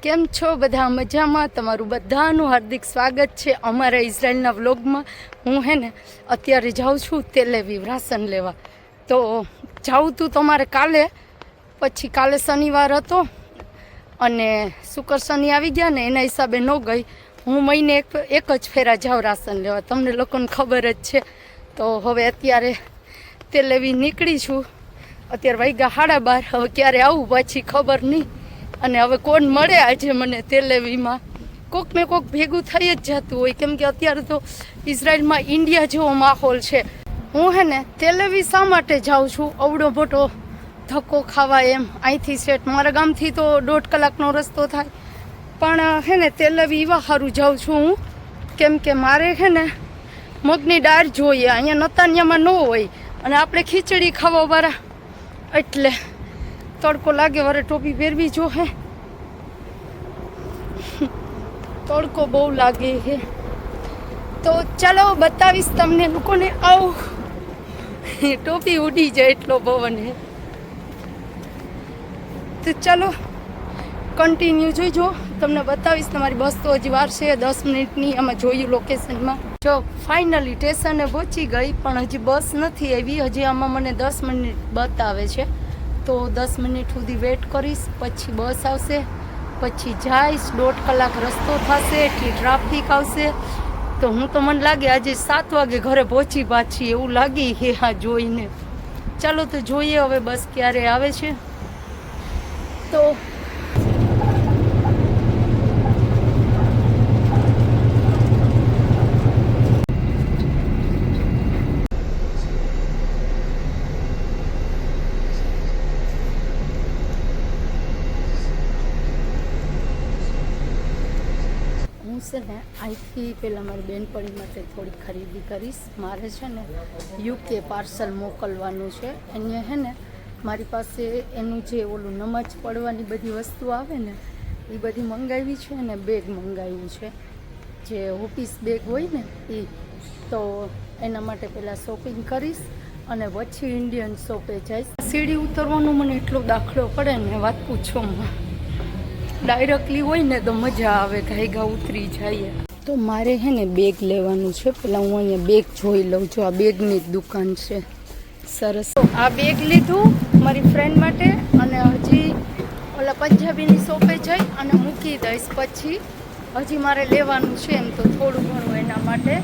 કેમ છો બધા મજામાં? તમારું બધાનું હાર્દિક સ્વાગત છે અમારા ઇઝરાયલના વ્લોગમાં. હું અત્યારે જાઉં છું તેલ અવીવ રાશન લેવા. તો જાઉં તું તમારે કાલે, પછી કાલે શનિવાર હતો અને શુક્ર શનિ આવી ગયા ને એના હિસાબે ન ગઈ. હું મહિને એક જ ફેરા જાઉં રાશન લેવા, તમને લોકોને ખબર જ છે. તો હવે અત્યારે તેલ અવીવ નીકળી છું. અત્યારે વાગ્યા 12:30. હવે ક્યારે આવું પછી ખબર નહીં. અને હવે કોણ મળે આજે મને તેલ અવીવમાં? કોક ને કોક ભેગું થઈ જ જતું હોય, કેમ કે અત્યારે તો ઇઝરાયલમાં ઇન્ડિયા જેવો માહોલ છે. હું તેલ અવીવ શા માટે જાઉં છું અવડો મોટો ધક્કો ખાવા? એમ અહીંથી સેટ મારા ગામથી તો 1.5 કલાકનો રસ્તો થાય, પણ તેલ અવીવ એવા સારું જાઉં છું હું, કેમ કે મારે મગની દાળ જોઈએ. અહીંયા નતાનિયામાં ન હોય અને આપણે ખીચડી ખાવાવાળા, એટલે તડકો લાગે વરે ટોપી પહેરવી જો હે. તડકો બહુ લાગે હે. તો ચાલો બતાવીશ તમને લોકોને. આવું ટોપી ઉડી જાય એટલો પવન હે. તો ચાલો કન્ટિન્યુ જોઈજો, તમને બતાવીશ. તમારી બસ તો હજી વાર છે 10 મિનિટની. આમાં જોયું લોકેશનમાં. જો ફાઇનલી સ્ટેશને પહોંચી ગઈ, પણ હજી બસ નથી આવી. હજી આમાં મને 10 મિનિટ બતાવે છે. તો 10 મિનિટ સુધી વેટ કરીશ, પછી બસ આવશે, પછી જઈશ. 1.5 કલાક રસ્તો થશે, એટલી ટ્રાફિક આવશે. તો હું તો મને લાગે આજે 7 વાગે ઘરે પહોંચી પાછી, એવું લાગી હે હા જોઈને. ચાલો તો જોઈએ હવે બસ ક્યારે આવે છે. તો અહીંથી પહેલાં મારી બેનપણી માટે થોડી ખરીદી કરીશ. મારે યુકે પાર્સલ મોકલવાનું છે. અહીંયા મારી પાસે એનું જે ઓલું નમાજ પડવાની બધી વસ્તુ આવે ને એ બધી મંગાવી છે, અને બેગ મંગાવ્યું છે, જે ઓફિસ બેગ હોય ને એ. તો એના માટે પહેલાં શોપિંગ કરીશ અને પછી ઇન્ડિયન શોપે જઈશ. સીડી ઉતરવાનો મને એટલો દાખલો પડે ને વાત પૂછો. ડાયરેક્ટલી હોય ને તો મજા આવે, ઘાઈઘા ઉતરી જાય. તો મારે બેગ લેવાનું છે. પહેલાં હું અહીંયા બેગ જોઈ લઉં. જો આ બેગની જ દુકાન છે, સરસ. આ બેગ લીધું મારી ફ્રેન્ડ માટે, અને હજી ઓલા પંજાબીની શોપે જઈ અને મૂકી દઈશ. પછી હજી મારે લેવાનું છે એમ તો થોડું ઘણું એના માટે.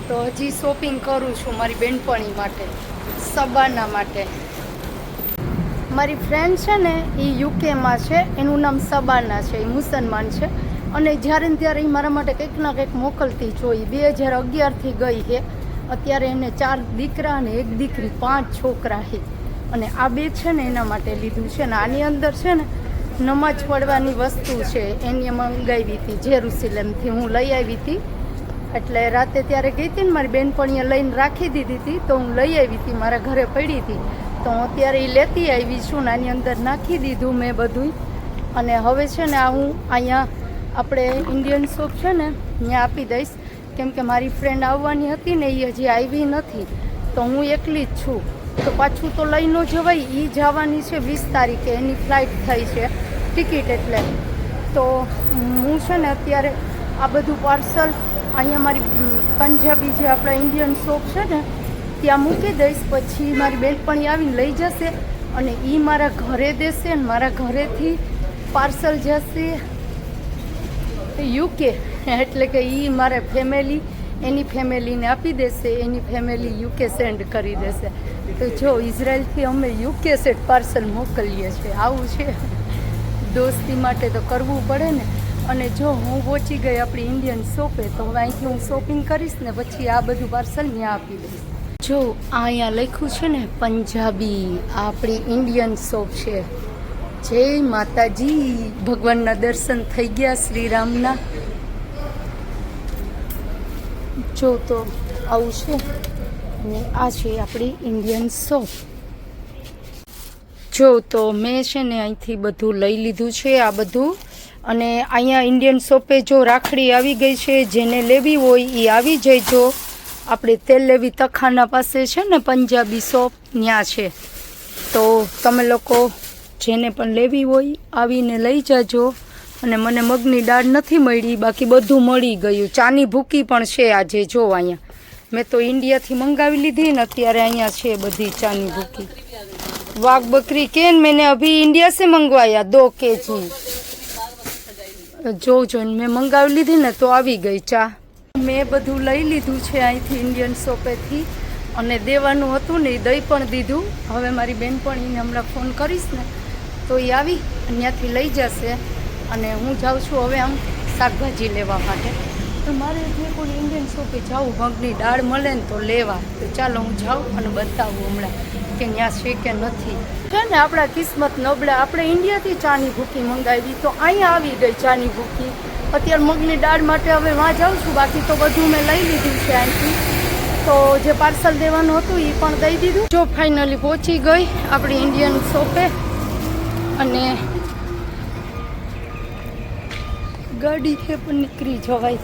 તો હજી શોપિંગ કરું છું મારી બેનપણી માટે, સબાના માટે. મારી ફ્રેન્ડ છે ને એ યુકેમાં છે, એનું નામ સબાના છે, એ મુસલમાન છે. અને જ્યારે ને ત્યારે એ મારા માટે કંઈક ના કંઈક મોકલતી જોઈ. 2011થી ગઈ છે. અત્યારે એને 4 દીકરા અને 1 દીકરી, 5 છોકરા છે. અને આ બેગ છે ને એના માટે લીધું છે. ને આની અંદર છે ને નમાજ પડવાની વસ્તુ છે, એને મંગાવી હતી જેરુસલેમથી. હું લઈ આવી હતી, એટલે રાતે ત્યારે ગઈ હતી ને મારી બેનપણીએ લઈને રાખી દીધી હતી, તો હું લઈ આવી હતી, મારા ઘરે પડી હતી. તો હું અત્યારે એ લેતી આવી છું ને આની અંદર નાખી દીધું મેં બધું. અને હવે છે ને આ હું અહીંયા આપણે ઇન્ડિયન શોપ છે ને ત્યાં આપી દઈશ, કેમ કે મારી ફ્રેન્ડ આવવાની હતી ને એ હજી આવી નથી, તો હું એકલી જ છું. તો પાછું તો લઈ ન જવાય. એ જવાની છે 20 તારીખે, એની ફ્લાઇટ થઈ છે ટિકિટ. એટલે તો હું છે ને અત્યારે આ બધું પાર્સલ અહીંયા મારી પંજાબી જે આપણા ઇન્ડિયન શોપ છે ને ત્યાં મૂકી દઈશ. પછી મારી બેનપણી આવીને લઈ જશે અને એ મારા ઘરે દેશે, અને મારા ઘરેથી પાર્સલ જશે યુકે. એટલે કે એ મારા ફેમિલી એની ફેમિલીને આપી દેશે, એની ફેમિલી યુકે સેન્ડ કરી દેશે. તો જો ઇઝરાયલથી અમે યુકે સેટ પાર્સલ મોકલીએ છીએ. આવું છે, દોસ્તી માટે તો કરવું પડે ને. અને જો હું પહોંચી ગઈ આપણી ઇન્ડિયન શોપે, તો હવે અહીંથી હું શોપિંગ કરીશ ને પછી આ બધું પાર્સલ ત્યાં આપી દઈશ. જો અહીંયા લખ્યું છે ને પંજાબી, આપણી ઇન્ડિયન શોપ છે. જય માતાજી. ભગવાનના દર્શન થઈ ગયા શ્રીરામના. જો તો આવું છે, અને આ છે આપણી ઇન્ડિયન શોપ. જો તો મેં છે ને અહીંથી બધું લઈ લીધું છે આ બધું. અને અહીંયા ઇન્ડિયન શોપે જો રાખડી આવી ગઈ છે, જેને લેવી હોય એ આવી જઈજો. આપણે તેલ અવીવ તખાના પાસે છે ને પંજાબી શોપ, ત્યાં છે. તો તમે લોકો જેને પણ લેવી હોય આવીને લઈ જાજો. અને મને મગની દાળ નથી મળી, બાકી બધું મળી ગયું. ચાની ભૂકી પણ છે આજે, જો અહીંયા મેં તો ઇન્ડિયાથી મંગાવી લીધી ને, અત્યારે અહીંયા છે બધી ચાની ભૂકી. वाघ बकरी केन मैंने अभी इंडिया से मंगवाया 2 kg. જો મેં મંગાવી લીધી ને તો આવી ગઈ ચા. મેં બધું લઈ લીધું છે અહીંથી ઇન્ડિયન શોપેથી, અને દેવાનું હતું ને એ દઈ પણ દીધું. હવે મારી બેનપણીને હમણાં ફોન કરીશ ને તો એ આવી ત્યાંથી લઈ જશે, અને હું જાઉં છું હવે આમ શાકભાજી લેવા માટે. તો મારે જે કોઈ ઇન્ડિયન શોપે જાઉં, મગની દાળ મળે ને તો લેવા. તો ચાલો હું જાઉં અને બતાવું હમણાં કે ત્યાં છે કે નથી. છે ને આપણા કિસ્મત નબળા, આપણે ઇન્ડિયાથી ચાની ભૂકી મંગાવી તો અહીંયા આવી ગઈ ચાની ભૂકી. અત્યારે મગની દાળ માટે હવે વાં જાઉં છું, બાકી તો બધું મેં લઈ લીધું છે અહીંથી. તો જે પાર્સલ દેવાનું હતું એ પણ દઈ દીધું. જો ફાઇનલી પહોંચી ગઈ આપણી ઇન્ડિયન શોપે, અને ગાડી છે પણ નીકળી જવાય.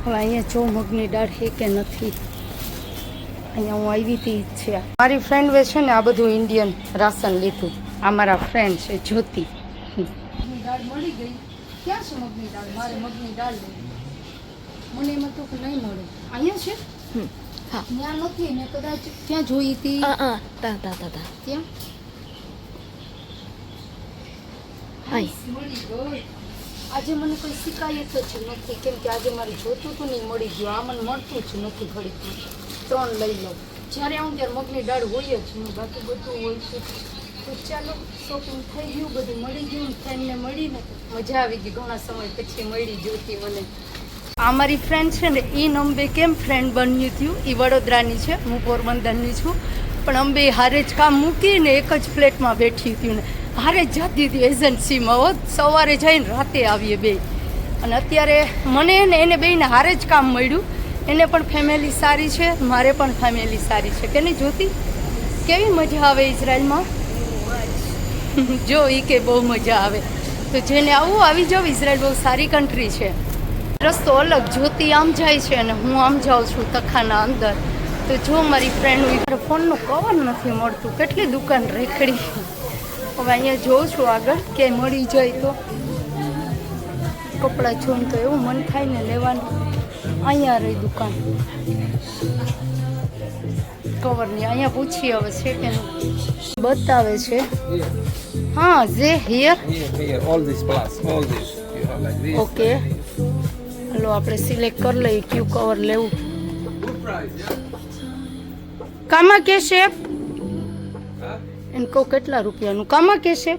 હવે અહીંયા જો મગની દાળ છે કે નથી. અહીંયા હું આવી હતી છે. મારી ફ્રેન્ડ છે ને આ બધું ઇન્ડિયન રાશન લીધું. આ મારા ફ્રેન્ડ છે જ્યોતિ. મગની દાળ મળી ગઈ. ક્યાં છે મગની દાળ? મારે મગની દાળ લેવી. મને એમાં તો નહીં મળે. અહીંયા છે? હા, ત્યાં નથી. મેં કદાચ ત્યાં જોઈ હતી. ત્યાં મળી ગઈ. આજે મને કોઈ શિકાયત જ નથી, કેમ કે આજે મારે જોતું હતું નહીં, મળી ગયું. આ મને મળતું જ નથી ઘડીકમાં. 3 લઈ લઉં. જ્યારે આવું ત્યારે મગની દાળ હોય જ નહીં, બાકી બધું હોય છે. તો ચાલો, શોપિંગ થઈ ગયું, બધું મળી ગયું. ફ્રેન્ડને મળીને મજા આવી ગઈ. ઘણા સમય પછી મળી જોતી મને. આ મારી ફ્રેન્ડ છે ને, એ અંબે કેમ ફ્રેન્ડ બન્યું હતું. એ વડોદરાની છે, હું પોરબંદરની છું. પણ અંબે હારે જ કામ મૂકીને એક જ ફ્લેટમાં બેઠી હતી ને હારે જ જતી હતી એજન્સીમાં. હોત સવારે જઈને રાતે આવીએ બે. અને અત્યારે મને ને એને બેને હારે જ કામ મળ્યું. એને પણ ફેમિલી સારી છે, મારે પણ ફેમિલી સારી છે. કે નહીં જોતી? કેવી મજા આવે ઇઝરાયલમાં? જો એ કે બહુ મજા આવે. તો જેને આવું આવી જાવ, ઇઝરાયલ બહુ સારી કન્ટ્રી છે. રસ્તો અલગ, જ્યોતિ આમ જાય છે અને હું આમ જાઉં છું તખાના અંદર. તો જો મારી ફ્રેન્ડ, ફોનનું કવર નથી મળતું. કેટલી દુકાન રેખડી. હવે અહીંયા જોઉં છું આગળ ક્યાંય મળી જાય તો. કપડાં જોઈને તો એવું મન થાય ને લેવાનું. અહીંયા રહી દુકાન કવરની. અહીંયા પૂછીએ હવે છે કે બતાવે છે. હા, જે હિયર ઓકે. હલો, આપણે સિલેક્ટ કરી લઈએ ક્યુ કવર લેવું. કામાં કે છે इनको કેટલા રૂપિયાનું? કામાં કે છે?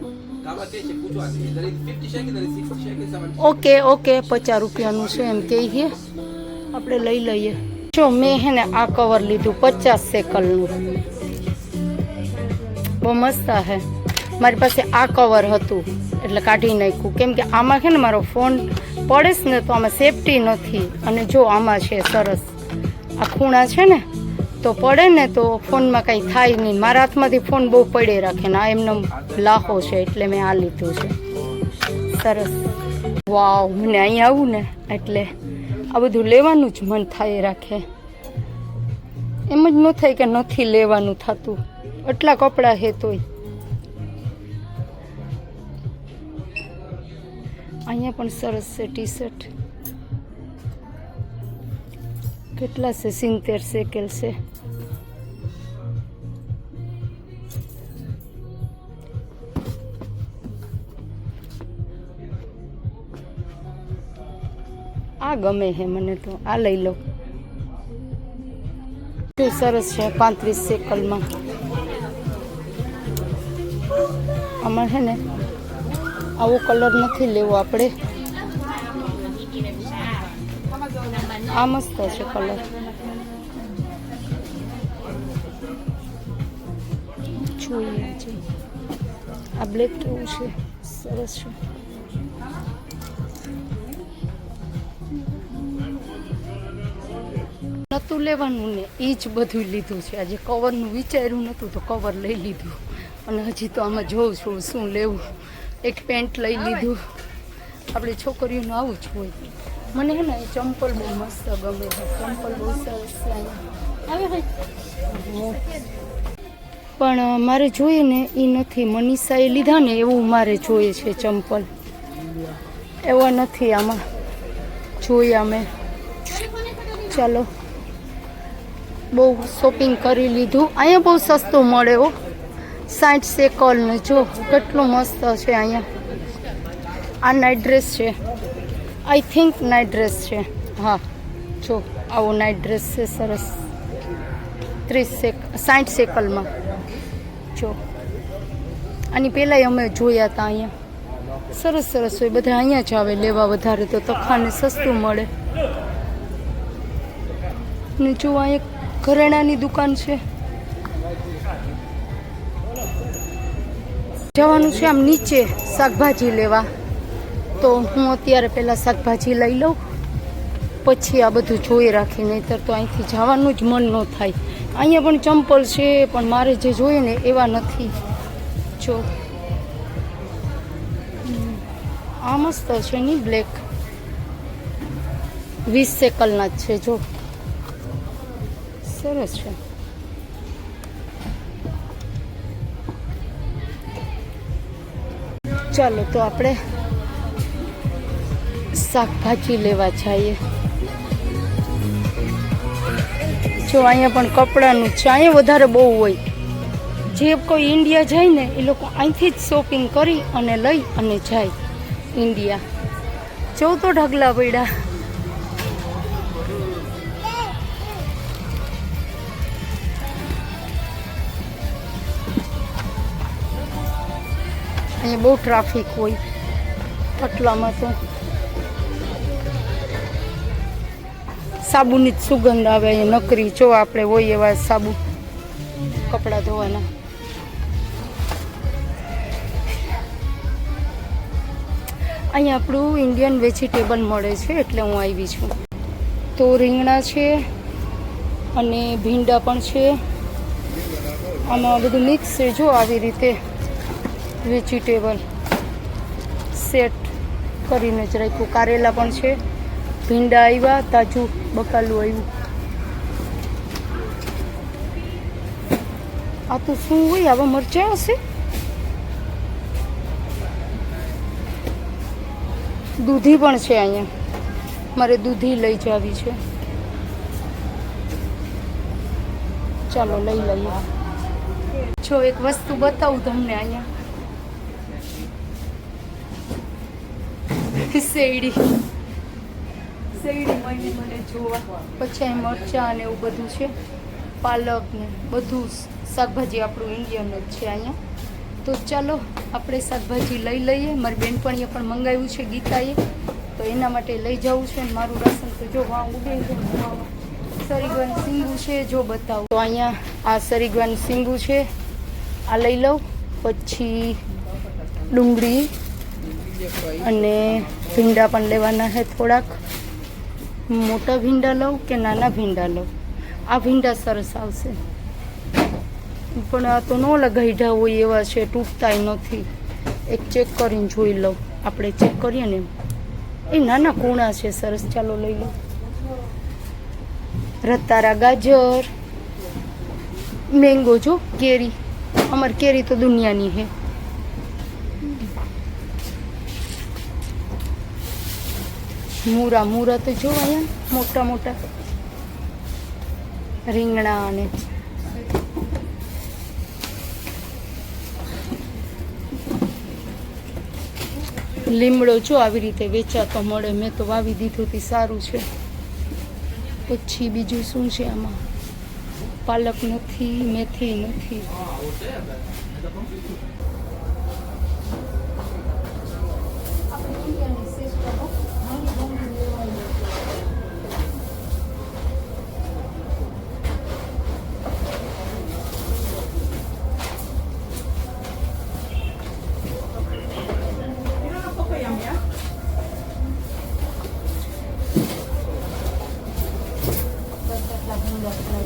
ઓકે ઓકે, 50 રૂપિયાનું છે એમ કે છે. આપણે લઈ લઈએ. જો મેં હે ને આ કવર લીધું 50 શેકલનું. બહુ મસ્ત હે. મારી પાસે આ કવર હતું એટલે કાઢી નાખ્યું, કેમ કે આમાં છે ને મારો ફોન પડે ને તો આમાં સેફટી નથી. અને જો આમાં છે સરસ આ ખૂણા છે ને, તો પડે ને તો ફોનમાં કંઈ થાય નહીં. મારા હાથમાંથી ફોન બહુ પડે રાખે ને, આ એમનો લાખો છે એટલે મેં આ લીધું છે. સરસ. વાવ, મને અહીંયા આવું ને એટલે આ બધું લેવાનું જ મન થાય રાખે. એમ જ ન થાય કે નથી લેવાનું થતું. એટલા કપડાં છે તોય. અહીંયા પણ સરસ છે ટી શર્ટ. કેટલા છે? 70 શેકેલ છે. આ ગમે છે મને તો, આ લઈ લો. સરસ છે 35 શેકલમાં. આમાં છે ને આવો કલર નથી લેવો આપણે. આ મસ્ત છે કલર. જોઈએ છે આ બ્લેક કેવું છે, સરસ છે. નહોતું લેવાનું ને એ જ બધું લીધું છે. આજે કવરનું વિચાર્યું નહોતું તો કવર લઈ લીધું. અને હજી તો આમાં જોઉં છું શું લેવું. એક પેન્ટ લઈ લીધું. આપણી છોકરીઓનું આવું જ હોય. મને હે ને ચંપલ બહુ મસ્ત ગમે છે. ચંપલ બહુ સરસ છે. આવે પણ મારે જોઈએ ને એ નથી. મનીષાએ લીધા ને એવું મારે જોઈએ છે ચંપલ, એવા નથી આમાં. જોઈએ અમે. ચાલો, બહુ શોપિંગ કરી લીધું. અહીંયા બહુ સસ્તું મળે હો, 60 શેકલ ને. જો કેટલું મસ્ત છે અહીંયા. આ નાઇટ ડ્રેસ છે, આઈ થિંક નાઇટ ડ્રેસ છે. હા જો આવો નાઇટ ડ્રેસ છે સરસ, 60 શેકલમાં. જો આની પહેલાંય અમે જોયા હતા અહીંયા. સરસ સરસ હોય, બધા અહીંયા જ આવે લેવા. વધારે તો તખાને સસ્તું મળે. ને જો અહીંયા ઘરેણાની દુકાન છે. જવાનું છે આમ નીચે શાકભાજી લેવા, તો હું અત્યારે પહેલાં શાકભાજી લઈ લઉં, પછી આ બધું જોઈ રાખી. નહીંતર તો અહીંથી જવાનું જ મન ન થાય. અહીંયા પણ ચંપલ છે, પણ મારે જે જોઈએ ને એવા નથી. જો આ મસ્ત છે ને, બ્લેક, 20 શેકલના જ છે. જો સરસ છે. ચાલો તો આપણે શાકભાજી લેવા જઈએ. જો અહીંયા પણ કપડાનું છે. અહીંયા વધારે બહુ હોય. જે કોઈ ઇન્ડિયા જાય ને એ લોકો અહીંથી જ શોપિંગ કરી અને લઈ અને જાય ઇન્ડિયા. જો તો ઢગલા પડ્યા. અહીંયા બહુ ટ્રાફિક હોય આટલામાં. તો સાબુની જ સુગંધ આવે અહીંયા નકરી. જો આપણે હોય એવા સાબુ કપડાં ધોવાના. અહીંયા આપણું ઇન્ડિયન વેજીટેબલ મળે છે, એટલે હું આવી છું. તો રીંગણા છે અને ભીંડા પણ છે. આમાં બધું મિક્સ છે. જો આવી રીતે વેજીટેબલ સેટ કરીને જ રાખ્યું. કારેલા પણ છે, ભીંડા આવ્યા, તાજું બકાલું આવ્યું. આ તો શું હોય? આવા મરચાં હશે. દૂધી પણ છે અહીંયા. મારે દૂધી લઈ જવી છે. ચાલો લઈ લઈએ. જો એક વસ્તુ બતાવું તમને. અહીંયા શેરડી મને જોવા. પછી અહીં મરચાં ને એવું બધું છે, પાલક ને બધું શાકભાજી આપણું ઇન્ડિયન જ છે અહીંયા. તો ચાલો આપણે શાકભાજી લઈ લઈએ. મારી બેનપણીએ પણ મંગાવ્યું છે ગીતાએ, તો એના માટે લઈ જવું છે. મારું રાશન તો જો વાં ઉડે છે. સરીગવાનું સિંગું છે, જો બતાવું તો અહીંયા આ સરીગવાનું સિંગું છે, આ લઈ લઉં. પછી ડુંગળી અને ભીંડા પણ લેવાના છે થોડાક. મોટા ભીંડા લઉં કે નાના ભીંડા લઉં? આ ભીંડા સરસ આવશે, પણ આ તો ન લગાડ્યા હોય એવા છે, તૂટતાય નથી. એક ચેક કરીને જોઈ લઉં. આપણે ચેક કરીએ ને, એ નાના કૂણા છે સરસ. ચાલો લઈ લઉં. રતારા ગાજર, મેંગો. જો કેરી, અમારી કેરી તો દુનિયાની છે. મૂરા તો જો અહીંયા મોટા મોટા. રીંગણા અને લીમડો જો આવી રીતે વેચાતો મળે. મેં તો વાવી દીધું તે સારું છે. પછી બીજું શું છે આમાં? પાલક નથી, મેથી નથી.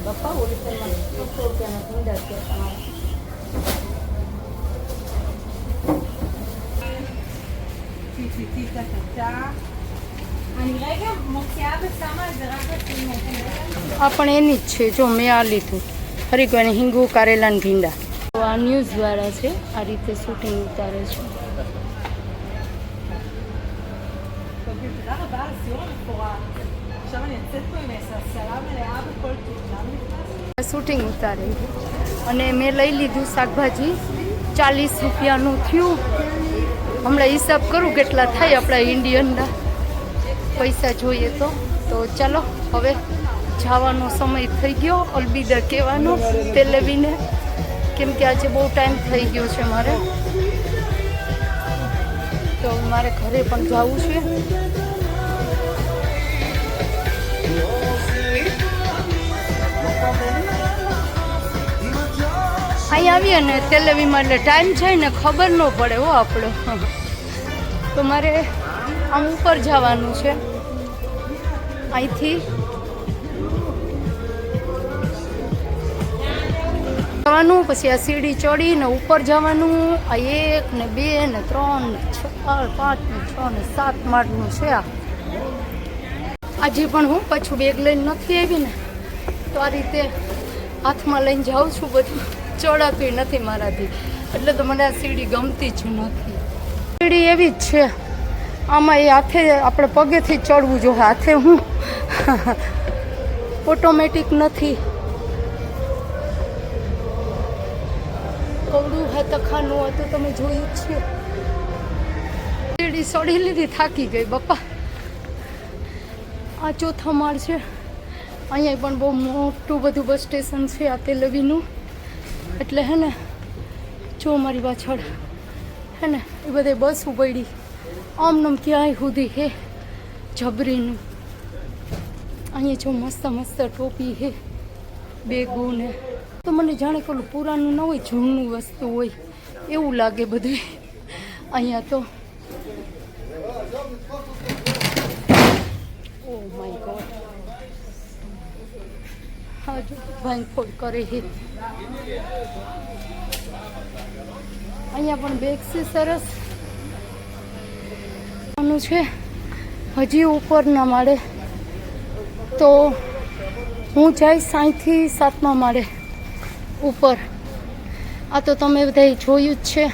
બાપા હોલસેલમાં 100 રૂપિયાના ભીંડા છે તમારે. આ પણ એની જ છે. જો મેં આ લીધું હરીગવાની હિંગુ, કારેલા ને ભીંડા. આ ન્યૂઝવાળા છે, આ રીતે શૂટિંગ ઉતારે છે. શૂટિંગ ઉતારે અને મેં લઈ લીધું શાકભાજી 40 રૂપિયાનું થયું. હમણાં હિસાબ કરું કેટલા થાય આપણા ઇન્ડિયનના પૈસા જોઈએ તો ચાલો હવે જવાનો સમય થઈ ગયો. અલવિદા કહેવાનો તેલવીને, કેમ કે આજે બહુ ટાઈમ થઈ ગયો છે મારે, તો મારે ઘરે પણ જવું છે. અહીં આવીએ ને તેલવીમાં એટલે ટાઈમ છે ને ખબર ન પડે હો આપણો. તો મારે આમ ઉપર જવાનું છે અહીંથી જવાનું, પછી આ સીડી ચડીને ઉપર જવાનું. આ 1 ને 2 ને 3 ને 4 5 ને 6 ને 7 માળનું છે. આજે પણ હું પાછું બેગ લઈને નથી આવી ને, તો આ રીતે હાથમાં લઈને જાઉં છું. બધું ચડાતું નથી મારાથી, એટલે તો મને આ સીડી ગમતી જ નથી. સીડી એવી જ છે, આમાં એ હાથે આપણે પગેથી ચડવું જોઈએ. હાથે હું ઓટોમેટિક નથી. કવડું તખાનું હતું તમે જોયું જ છે. સીડી ચડી લીધી, થાકી ગઈ બાપા. આ 4થા માળ છે. અહીંયા પણ બહુ મોટું બધું બસ સ્ટેશન છે આ તેલવીનું, એટલે હે ને જો મારી પાછળ હે ને એ બધે બસ પડી આમનામ ક્યાંય સુધી હે જબરીનું. અહીંયા જો મસ્ત મસ્ત ટોપી હે, બેગો ને, તો મને જાણે પેલું પુરાનું ન હોય, જૂનું વસ્તુ હોય એવું લાગે બધું અહીંયા તો. ઓ માય ગોડ, હા જો ભાંગફોડ કરે છે. અહીંયા પણ બેગ છે સરસ છે. હજી ઉપરના માળે તો હું જઈશ અહીંથી 7મા માળે ઉપર. આ તો તમે બધા જોયું જ છે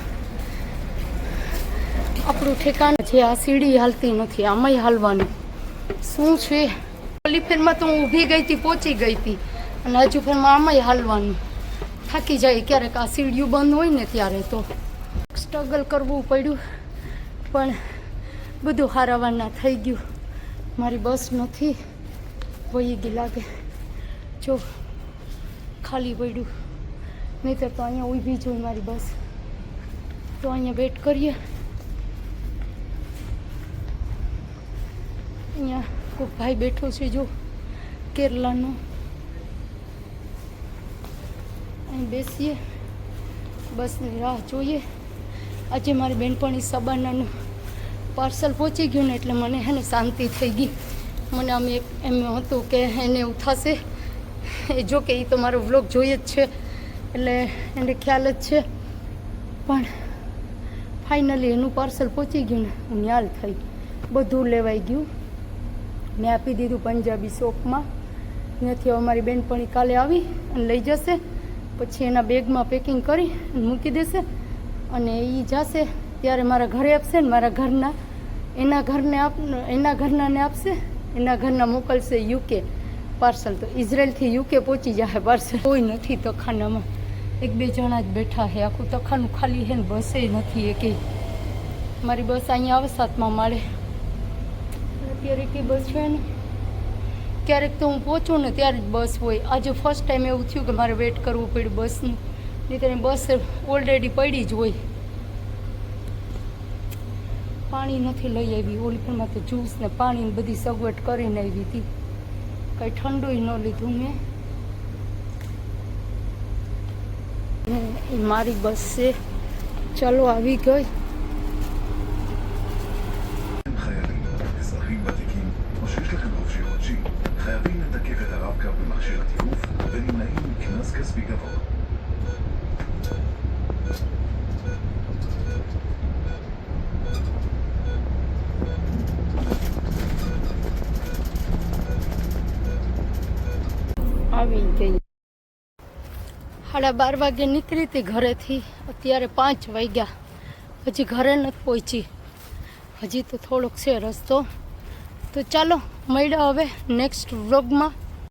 આપણું ઠેકાણ છે. આ સીડી હાલતી નથી, આમાંય હાલવાનું શું છે. ઓલી ફેરમાં તો હું ઊભી ગઈ હતી, પહોંચી ગઈ હતી, અને હજુ ફેરમાં આમાંય હાલવાનું. થાકી જાય ક્યારેક આ સીડીઓ બંધ હોય ને ત્યારે, તો સ્ટ્રગલ કરવું પડ્યું, પણ બધું હારાવાના થઈ ગયું. મારી બસ નથી, વહી ગઈ લાગે. જો ખાલી પડ્યું, નહીંતર તો અહીંયા ઊભી જ હોય મારી બસ. તો અહીંયા વેટ કરીએ. અહીંયા કોઈ ભાઈ બેઠો છે જો કેરલાનો. અહીં બેસીએ, બસની રાહ જોઈએ. આજે મારી બેનપણી સબાનાનું પાર્સલ પહોંચી ગયું ને, એટલે મને હે ને શાંતિ થઈ ગઈ. મને આમ એમ હતું કે એને એવું થશે. જો કે એ તો મારો વ્લોગ જોઈએ જ છે, એટલે એને ખ્યાલ જ છે. પણ ફાઇનલી એનું પાર્સલ પહોંચી ગયું ને, હું ન્યાલ થઈ. બધું લેવાઈ ગયું. મેં આપી દીધું પંજાબી શોપમાં. ત્યાંથી અમારી બેનપણી કાલે આવી અને લઈ જશે. પછી એના બેગમાં પેકિંગ કરી મૂકી દેશે, અને એ જશે ત્યારે મારા ઘરે આપશે ને મારા ઘરના એના ઘરનાને આપશે. એના ઘરના મોકલશે યુકે પાર્સલ. તો ઇઝરાયલથી યુકે પહોંચી જશે પાર્સલ. કોઈ નથી તખાનામાં, 1-2 જણા જ બેઠા છે. આખું તખાનું ખાલી છે ને, બસે નથી એકે. મારી બસ અહીંયા આવે 7મા માળે. અત્યારે કે બસ છે ને, ક્યારેક તો હું પહોંચું ને ત્યારે જ બસ હોય. આજે ફર્સ્ટ ટાઈમ એવું થયું કે મારે વેટ કરવું પડ્યું બસનું, નહીં તો બસ ઓલરેડી પડી જ હોય. પાણી નથી લઈ આવી. ઓલીફરમાં તો જ્યુસ ને પાણી ને બધી સગવડ કરીને આવી હતી. કંઈ ઠંડુય ન લીધું મેં. મારી બસ છે, ચાલો આવી ગઈ. חייבים לתקף את הרב-קו במכשיר התיקוף ונמנעים מקנס כספי גבוה. આવી ગઈ. 12:30 વાગે નીકળી હતી ઘરેથી, અત્યારે 5 વાગ્યા, હજી ઘરે નથી પહોંચી, હજી તો થોડોક છે રસ્તો. તો ચાલો મળ્યા હવે નેક્સ્ટ વ્લોગમાં.